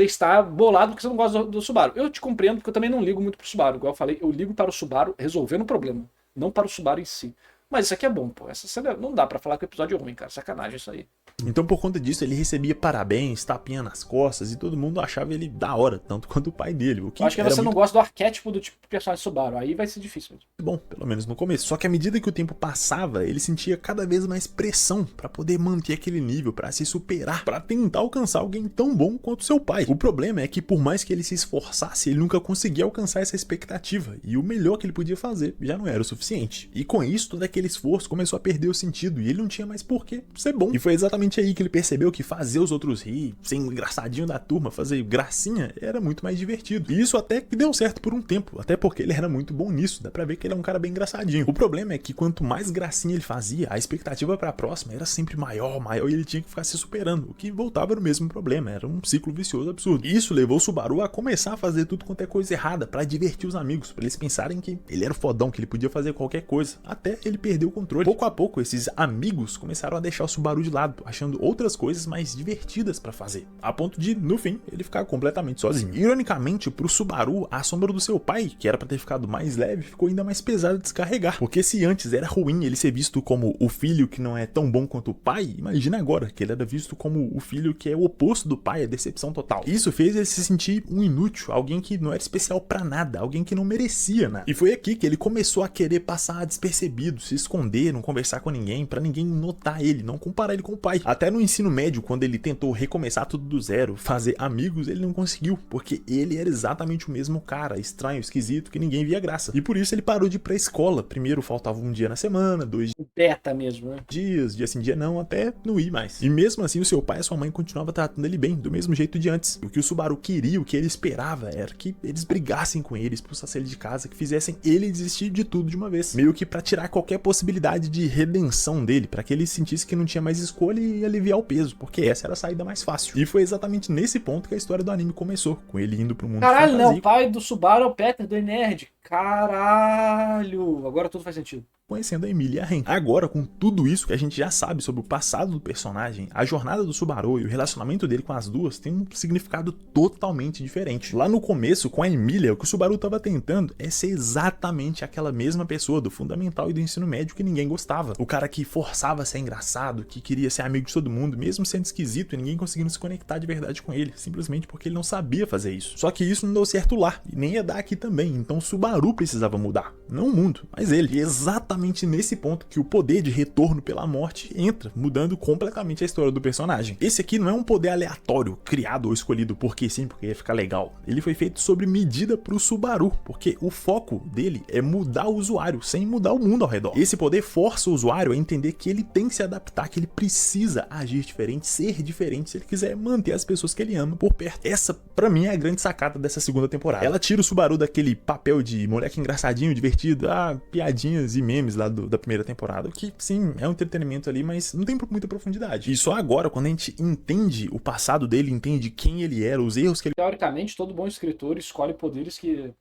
está bolado porque você não gosta do Subaru. Eu te compreendo porque eu também não ligo muito pro Subaru. Igual eu falei, eu ligo para o Subaru resolvendo o problema, não para o Subaru em si. Mas isso aqui é bom, pô. Essa cena não dá pra falar que o episódio é ruim, cara. Sacanagem isso aí.
Então, por conta disso, ele recebia parabéns, tapinha nas costas e todo mundo achava ele da hora, tanto quanto o pai dele. O que
Eu acho que
era
você não
muito
gosta do arquétipo do tipo de personagem Subaru. Aí vai ser difícil mesmo.
bom, pelo menos no começo. Só que à medida que o tempo passava, ele sentia cada vez mais pressão pra poder manter aquele nível, pra se superar, pra tentar alcançar alguém tão bom quanto seu pai. O problema é que por mais que ele se esforçasse, ele nunca conseguia alcançar essa expectativa. E o melhor que ele podia fazer já não era o suficiente. E com isso, todo aquele esforço começou a perder o sentido e ele não tinha mais por que ser bom. E foi exatamente aí que ele percebeu que fazer os outros rir, ser engraçadinho da turma, fazer gracinha, era muito mais divertido. E isso até que deu certo por um tempo, até porque ele era muito bom nisso, dá pra ver que ele é um cara bem engraçadinho. O problema é que quanto mais gracinha ele fazia, a expectativa pra próxima era sempre maior, maior, e ele tinha que ficar se superando, o que voltava no mesmo problema, era um ciclo vicioso absurdo. E isso levou o Subaru a começar a fazer tudo quanto é coisa errada, pra divertir os amigos, pra eles pensarem que ele era fodão, que ele podia fazer qualquer coisa, até ele perder o controle. Pouco a pouco, esses amigos começaram a deixar o Subaru de lado, achando outras coisas mais divertidas pra fazer, a ponto de, no fim, ele ficar completamente sozinho. Ironicamente, pro Subaru, a sombra do seu pai, que era pra ter ficado mais leve, ficou ainda mais pesada de descarregar, porque se antes era ruim ele ser visto como o filho que não é tão bom quanto o pai, imagina agora que ele era visto como o filho que é o oposto do pai, a decepção total. Isso fez ele se sentir um inútil, alguém que não era especial pra nada, alguém que não merecia nada. E foi aqui que ele começou a querer passar despercebido, se esconder, não conversar com ninguém, pra ninguém notar ele, não comparar ele com o pai. Até no ensino médio, quando ele tentou recomeçar tudo do zero, fazer amigos, ele não conseguiu, porque ele era exatamente o mesmo cara, estranho, esquisito, que ninguém via graça. E por isso ele parou de ir pra escola. Primeiro faltava um dia na semana, 2
Beta mesmo, né?
dias, dia sim, dia não, até não ir mais. E mesmo assim, o seu pai e a sua mãe continuavam tratando ele bem, do mesmo jeito de antes. O que o Subaru queria, o que ele esperava, era que eles brigassem com ele, expulsassem ele de casa, que fizessem ele desistir de tudo de uma vez. Meio que pra tirar qualquer possibilidade de redenção dele, pra que ele sentisse que não tinha mais escolha e aliviar o peso, porque essa era a saída mais fácil. E foi exatamente nesse ponto que a história do anime começou, com ele indo pro mundo de
Caralho,
fantasia,
não. O pai do Subaru é o Peter do Nerd. Caralho. Agora tudo faz sentido.
conhecendo a Emilia Ren. Agora, com tudo isso que a gente já sabe sobre o passado do personagem, a jornada do Subaru e o relacionamento dele com as duas tem um significado totalmente diferente. Lá no começo, com a Emilia, o que o Subaru estava tentando é ser exatamente aquela mesma pessoa do fundamental e do ensino médio que ninguém gostava. O cara que forçava a ser engraçado, que queria ser amigo de todo mundo, mesmo sendo esquisito e ninguém conseguindo se conectar de verdade com ele, simplesmente porque ele não sabia fazer isso. Só que isso não deu certo lá, e nem ia dar aqui também, então o Subaru precisava mudar. Não o mundo, mas ele. E exatamente nesse ponto que o poder de retorno pela morte entra, mudando completamente a história do personagem. Esse aqui não é um poder aleatório, criado ou escolhido porque sim, porque ia ficar legal. Ele foi feito sob medida pro Subaru, porque o foco dele é mudar o usuário, sem mudar o mundo ao redor. Esse poder força o usuário a entender que ele tem que se adaptar, que ele precisa agir diferente, ser diferente, se ele quiser manter as pessoas que ele ama por perto. Essa, pra mim, é a grande sacada dessa segunda temporada. Ela tira o Subaru daquele papel de moleque engraçadinho, divertido, piadinhas e memes lá da primeira temporada, que sim, é um entretenimento ali, mas não tem muita profundidade. E só agora, quando a gente entende o passado dele, entende quem ele era, os erros que ele...
Teoricamente, todo bom escritor escolhe poderes que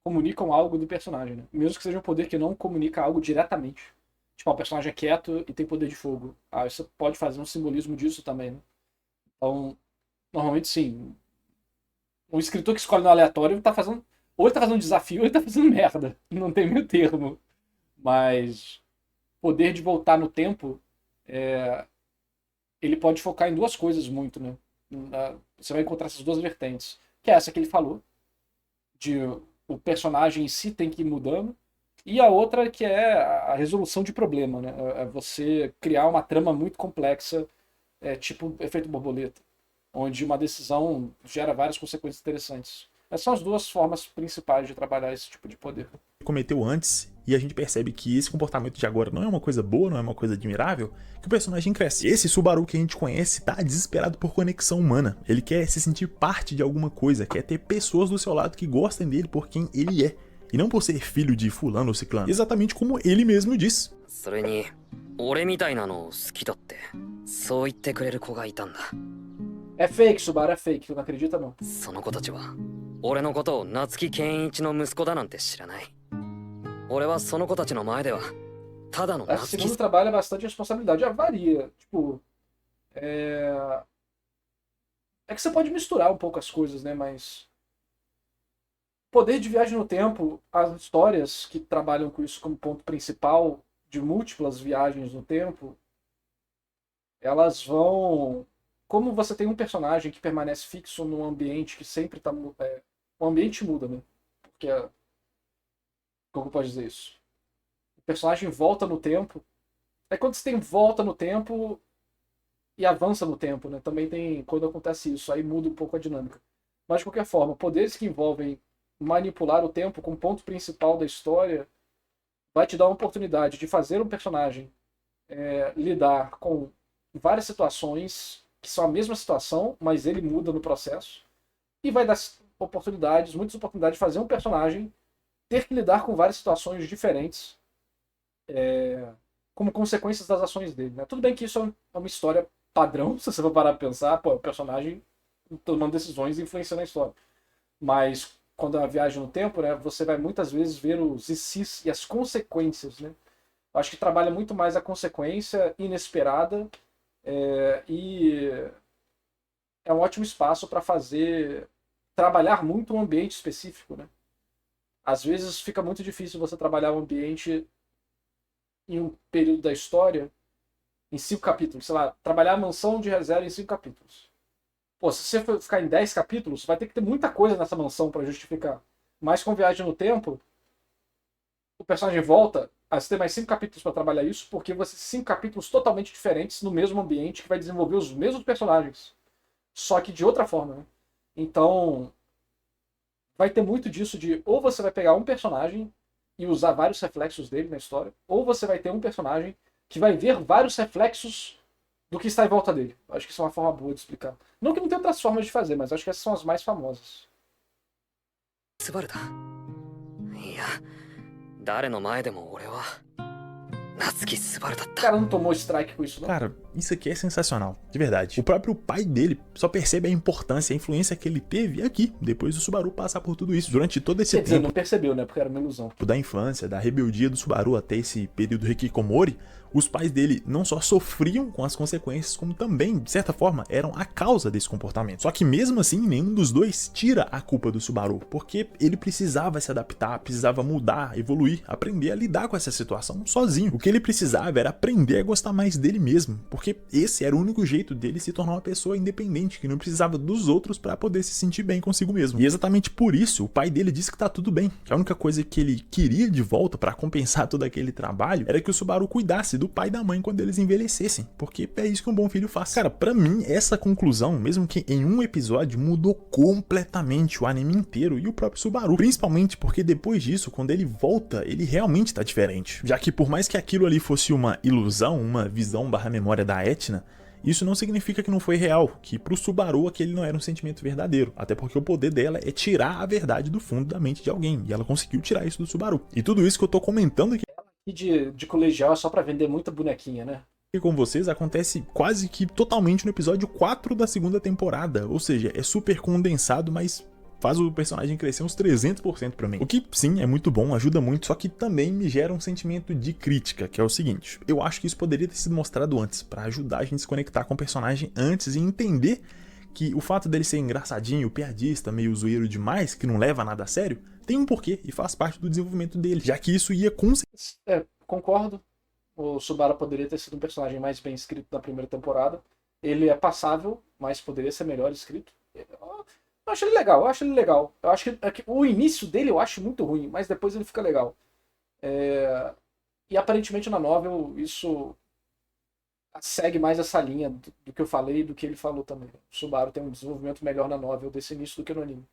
comunicam algo do personagem, né? Mesmo que seja um poder que não comunica algo diretamente. Tipo, o personagem é quieto e tem poder de fogo. Você pode fazer um simbolismo disso também, né? Então, normalmente sim. Um escritor que escolhe no aleatório tá fazendo... Ou ele tá fazendo um desafio ou ele tá fazendo merda. Não tem meio termo. Mas poder de voltar no tempo, ele pode focar em duas coisas muito, né? Você vai encontrar essas duas vertentes. Que é essa que ele falou, de o personagem em si tem que ir mudando, e a outra que é a resolução de problema, né? É você criar uma trama muito complexa, tipo efeito borboleta, onde uma decisão gera várias consequências interessantes. Essas são as duas formas principais de trabalhar esse tipo de poder.
cometeu antes, e a gente percebe que esse comportamento de agora não é uma coisa boa, não é uma coisa admirável, que o personagem cresce. Esse Subaru que a gente conhece tá desesperado por conexão humana. Ele quer se sentir parte de alguma coisa, quer ter pessoas do seu lado que gostem dele por quem ele é, e não por ser filho de fulano ou ciclano. Exatamente como ele mesmo diz.
É fake, Subaru, é fake, tu não acredita não. Esse segundo trabalho é bastante responsabilidade. Já varia. Tipo, é que você pode misturar um pouco as coisas, né? Mas poder de viagem no tempo, as histórias que trabalham com isso como ponto principal, de múltiplas viagens no tempo, elas vão... Como você tem um personagem que permanece fixo num ambiente que sempre está... o ambiente muda, né? Porque... Como eu posso dizer isso? O personagem volta no tempo. É quando você tem volta no tempo e avança no tempo, né? Também tem quando acontece isso, aí muda um pouco a dinâmica. Mas de qualquer forma, poderes que envolvem manipular o tempo como ponto principal da história vai te dar uma oportunidade de fazer um personagem lidar com várias situações que são a mesma situação, mas ele muda no processo. E vai dar oportunidades, muitas oportunidades de fazer um personagem ter que lidar com várias situações diferentes como consequências das ações dele. Né? Tudo bem que isso é uma história padrão, se você for parar pra pensar, o personagem tomando decisões influenciando a história. Mas quando é uma viagem no tempo, né, você vai muitas vezes ver os ICs e as consequências. Né? Eu acho que trabalha muito mais a consequência inesperada e é um ótimo espaço para trabalhar muito um ambiente específico. Né? Às vezes fica muito difícil você trabalhar um ambiente em um período da história em 5 capítulos. Sei lá, trabalhar a mansão de ReZero em 5 capítulos. Pô, se você for ficar em 10 capítulos, vai ter que ter muita coisa nessa mansão para justificar. Mas com Viagem no Tempo, o personagem volta, aí você tem mais 5 capítulos para trabalhar isso, porque você 5 capítulos totalmente diferentes no mesmo ambiente que vai desenvolver os mesmos personagens. Só que de outra forma, né? Então, vai ter muito disso de ou você vai pegar um personagem e usar vários reflexos dele na história, ou você vai ter um personagem que vai ver vários reflexos do que está em volta dele. Acho que isso é uma forma boa de explicar. Não que não tenha outras formas de fazer, mas acho que essas são as mais famosas. O cara não tomou strike com isso, não?
Cara, isso aqui é sensacional, de verdade. O próprio pai dele só percebe a importância, a influência que ele teve aqui, depois do Subaru passar por tudo isso, durante todo esse tempo.
Quer dizer, não percebeu, né? Porque era uma ilusão.
Da infância, da rebeldia do Subaru até esse período Hikikomori, os pais dele não só sofriam com as consequências, como também, de certa forma, eram a causa desse comportamento. Só que mesmo assim, nenhum dos dois tira a culpa do Subaru, porque ele precisava se adaptar, precisava mudar, evoluir, aprender a lidar com essa situação sozinho. O que ele precisava era aprender a gostar mais dele mesmo, porque esse era o único jeito dele se tornar uma pessoa independente, que não precisava dos outros para poder se sentir bem consigo mesmo. E exatamente por isso, o pai dele disse que tá tudo bem, que a única coisa que ele queria de volta para compensar todo aquele trabalho era que o Subaru cuidasse do pai e da mãe quando eles envelhecessem, porque é isso que um bom filho faz. Cara, pra mim, essa conclusão, mesmo que em um episódio, mudou completamente o anime inteiro e o próprio Subaru, principalmente porque depois disso, quando ele volta, ele realmente tá diferente. Já que por mais que aquilo ali fosse uma ilusão, uma visão barra memória da Etna, isso não significa que não foi real, que pro Subaru aquele não era um sentimento verdadeiro, até porque o poder dela é tirar a verdade do fundo da mente de alguém, e ela conseguiu tirar isso do Subaru. E tudo isso que eu tô comentando aqui
E de colegial é só pra vender muita bonequinha, né?
com vocês acontece quase que totalmente no episódio 4 da segunda temporada, ou seja, é super condensado, mas faz o personagem crescer uns 300% pra mim. O que, sim, é muito bom, ajuda muito, só que também me gera um sentimento de crítica, que é o seguinte: eu acho que isso poderia ter sido mostrado antes, pra ajudar a gente a se conectar com o personagem antes e entender que o fato dele ser engraçadinho, piadista, meio zoeiro demais, que não leva nada a sério, tem um porquê e faz parte do desenvolvimento dele, já que isso ia com...
Concordo. O Subaru poderia ter sido um personagem mais bem escrito na primeira temporada. Ele é passável, mas poderia ser melhor escrito. Eu acho ele legal, eu acho ele legal. Eu acho que o início dele eu acho muito ruim, mas depois ele fica legal. E aparentemente na novel isso segue mais essa linha do que eu falei e do que ele falou também. O Subaru tem um desenvolvimento melhor na novel desse início do que no anime.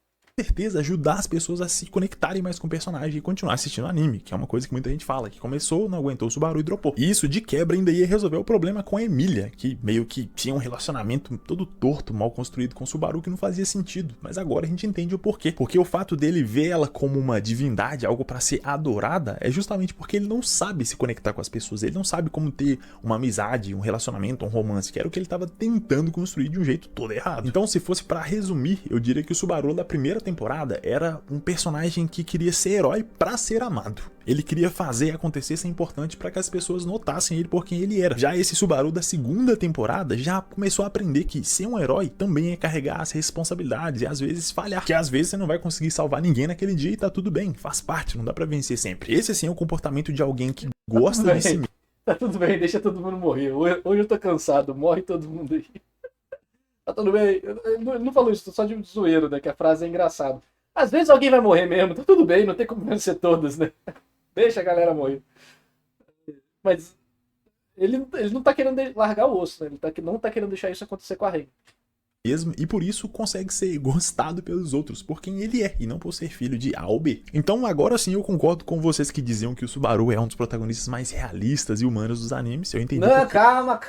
certeza ajudar as pessoas a se conectarem mais com o personagem e continuar assistindo anime, que é uma coisa que muita gente fala, que começou, não aguentou o Subaru e dropou. E isso de quebra ainda ia resolver o problema com a Emília, que meio que tinha um relacionamento todo torto, mal construído com o Subaru, que não fazia sentido. Mas agora a gente entende o porquê. Porque o fato dele ver ela como uma divindade, algo pra ser adorada, é justamente porque ele não sabe se conectar com as pessoas, ele não sabe como ter uma amizade, um relacionamento, um romance, que era o que ele tava tentando construir de um jeito todo errado. Então, se fosse pra resumir, eu diria que o Subaru da primeira temporada era um personagem que queria ser herói pra ser amado. Ele queria fazer acontecer ser importante para que as pessoas notassem ele por quem ele era. Já esse Subaru da segunda temporada já começou a aprender que ser um herói também é carregar as responsabilidades e às vezes falhar. Que às vezes você não vai conseguir salvar ninguém naquele dia e tá tudo bem, faz parte, não dá pra vencer sempre. Esse sim é o comportamento de alguém que gosta de si mesmo.
Tá tudo bem, deixa todo mundo morrer. Hoje eu tô cansado, morre todo mundo aí. Tá tudo bem. Ele não falou isso só de zoeiro, né? Que a frase é engraçada. Às vezes alguém vai morrer mesmo, tá tudo bem, não tem como vencer todas, né? Deixa a galera morrer. Mas ele não tá querendo largar o osso, né? Não tá querendo deixar isso acontecer com a Rei.
E por isso consegue ser gostado pelos outros, por quem ele é, e não por ser filho de A ou B. Então agora sim eu concordo com vocês que diziam que o Subaru é um dos protagonistas mais realistas e humanos dos animes. Eu entendi
Não,
porque...
calma.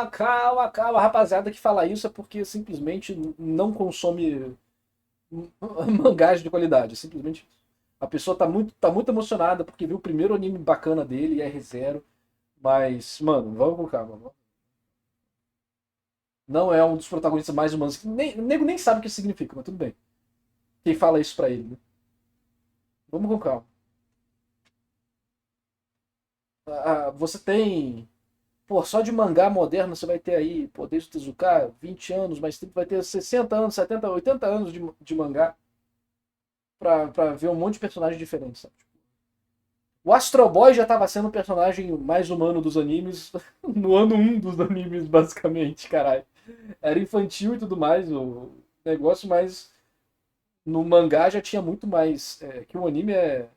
A rapaziada que fala isso é porque simplesmente não consome mangás de qualidade. Simplesmente a pessoa tá muito emocionada porque viu o primeiro anime bacana dele, R0. Mas, mano, vamos com calma. Não é um dos protagonistas mais humanos. O nego nem sabe o que isso significa, mas tudo bem. Quem fala isso pra ele, né? Vamos com calma. Você tem. Pô, só de mangá moderno você vai ter aí, pô, desde o Tezuka, 20 anos, mas vai ter 60 anos, 70, 80 anos de mangá pra ver um monte de personagens diferentes, sabe? O Astro Boy já tava sendo o personagem mais humano dos animes no ano 1 dos animes, basicamente, caralho. Era infantil e tudo mais, o negócio, mas no mangá já tinha muito mais. Que o anime é.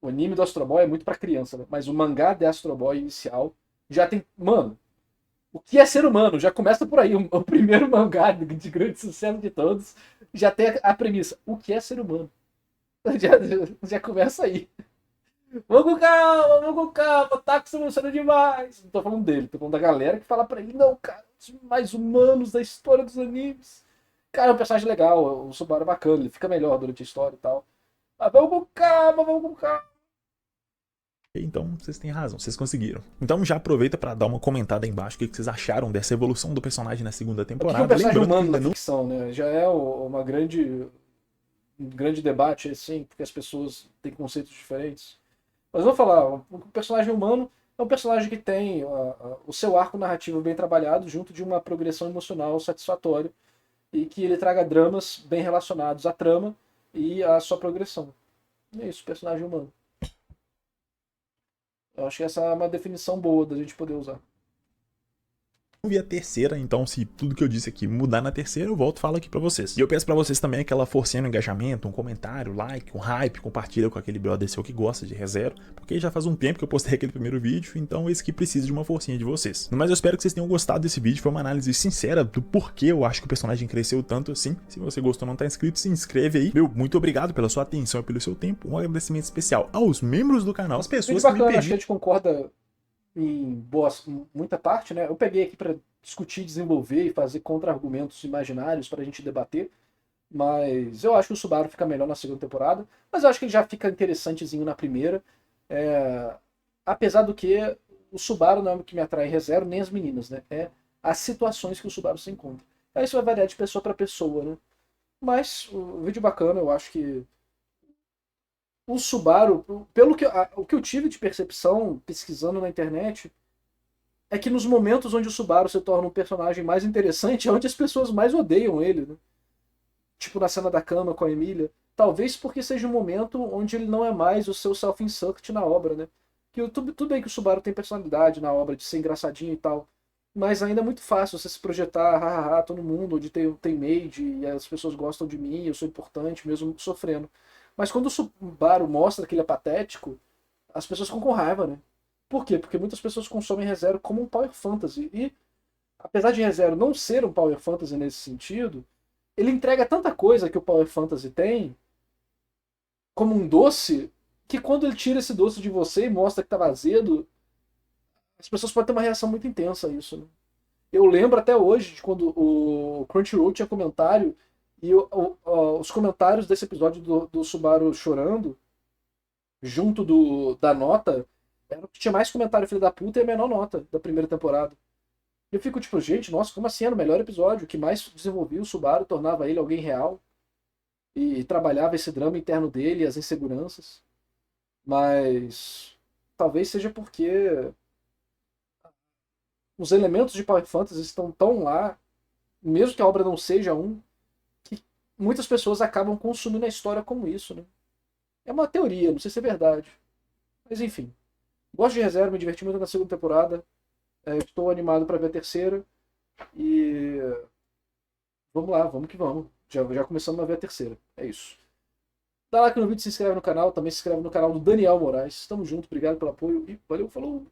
O anime do Astro Boy é muito pra criança, né? Mas o mangá de Astro Boy inicial já tem. Mano, o que é ser humano? Já começa por aí. O primeiro mangá de grande sucesso de todos já tem a premissa. O que é ser humano? Já, já começa aí. Vamos com calma, tá se emocionando demais. Não tô falando dele, tô falando da galera que fala pra ele, não, cara, os mais humanos da história dos animes. Cara, é um personagem legal, o Subaru é bacana, ele fica melhor durante a história e tal. Mas vamos com calma, vamos com calma.
Então, vocês têm razão, vocês conseguiram. Então já aproveita pra dar uma comentada aí embaixo o que vocês acharam dessa evolução do personagem na segunda
O que é um
temporada.
personagem
Lembrando que
humano
ainda
na
não...
ficção, né? Já é um grande debate, assim, porque as pessoas têm conceitos diferentes. Mas eu vou falar, um personagem humano é um personagem que tem o seu arco narrativo bem trabalhado, junto de uma progressão emocional satisfatória, e que ele traga dramas bem relacionados à trama e à sua progressão. E é isso, personagem humano. Eu acho que essa é uma definição boa da gente poder usar.
vi a terceira, então se tudo que eu disse aqui mudar na terceira, eu volto e falo aqui pra vocês. E eu peço pra vocês também aquela forcinha no engajamento, um comentário, like, um hype, compartilha com aquele brother seu que gosta de ReZero, porque já faz um tempo que eu postei aquele primeiro vídeo, então esse aqui precisa de uma forcinha de vocês. No mais, eu espero que vocês tenham gostado desse vídeo, foi uma análise sincera do porquê eu acho que o personagem cresceu tanto assim. Se você gostou e não tá inscrito, se inscreve aí. Meu, muito obrigado pela sua atenção e pelo seu tempo, um agradecimento especial aos membros do canal, as pessoas que me
Bacana, acho que a
pediram.
gente concorda em muita parte, né? Eu peguei aqui para discutir, desenvolver e fazer contra-argumentos imaginários para a gente debater, mas eu acho que o Subaru fica melhor na segunda temporada, mas eu acho que ele já fica interessantezinho na primeira. Apesar do que o Subaru não é o que me atrai em ReZero, nem as meninas, né? É as situações que o Subaru se encontra. Aí isso vai variar de pessoa para pessoa, né? Mas o vídeo bacana, eu acho que o Subaru, pelo que o que eu tive de percepção pesquisando na internet, é que nos momentos onde o Subaru se torna um personagem mais interessante é onde as pessoas mais odeiam ele, né? Tipo na cena da cama com a Emília. Talvez porque seja um momento onde ele não é mais o seu self-insert na obra, né? Que tudo bem que o Subaru tem personalidade na obra, de ser engraçadinho e tal, mas ainda é muito fácil você se projetar, hahaha, todo mundo, onde tem maid e as pessoas gostam de mim, eu sou importante mesmo sofrendo. Mas quando o Subaru mostra que ele é patético, as pessoas ficam com raiva, né? Por quê? Porque muitas pessoas consomem ReZero como um Power Fantasy. E, apesar de ReZero não ser um Power Fantasy nesse sentido, ele entrega tanta coisa que o Power Fantasy tem, como um doce, que quando ele tira esse doce de você e mostra que tá azedo, as pessoas podem ter uma reação muito intensa a isso, né? Eu lembro até hoje de quando o Crunchyroll tinha comentário e os comentários desse episódio do Subaru chorando, junto da nota, era o que tinha mais comentário filho da puta e a menor nota da primeira temporada. E eu fico tipo, gente, nossa, como assim era o melhor episódio? O que mais desenvolvia o Subaru, tornava ele alguém real e trabalhava esse drama interno dele, as inseguranças. Mas talvez seja porque os elementos de Power Fantasy estão tão lá, mesmo que a obra não seja um, que muitas pessoas acabam consumindo a história como isso, né? É uma teoria, não sei se é verdade. Mas enfim. Gosto de ReZero, me diverti muito na segunda temporada. Estou animado para ver a terceira. E vamos lá, vamos que vamos. Já começamos a ver a terceira. É isso. Dá like no vídeo, se inscreve no canal. Também se inscreve no canal do Daniel Moraes. Tamo junto, obrigado pelo apoio e valeu, falou!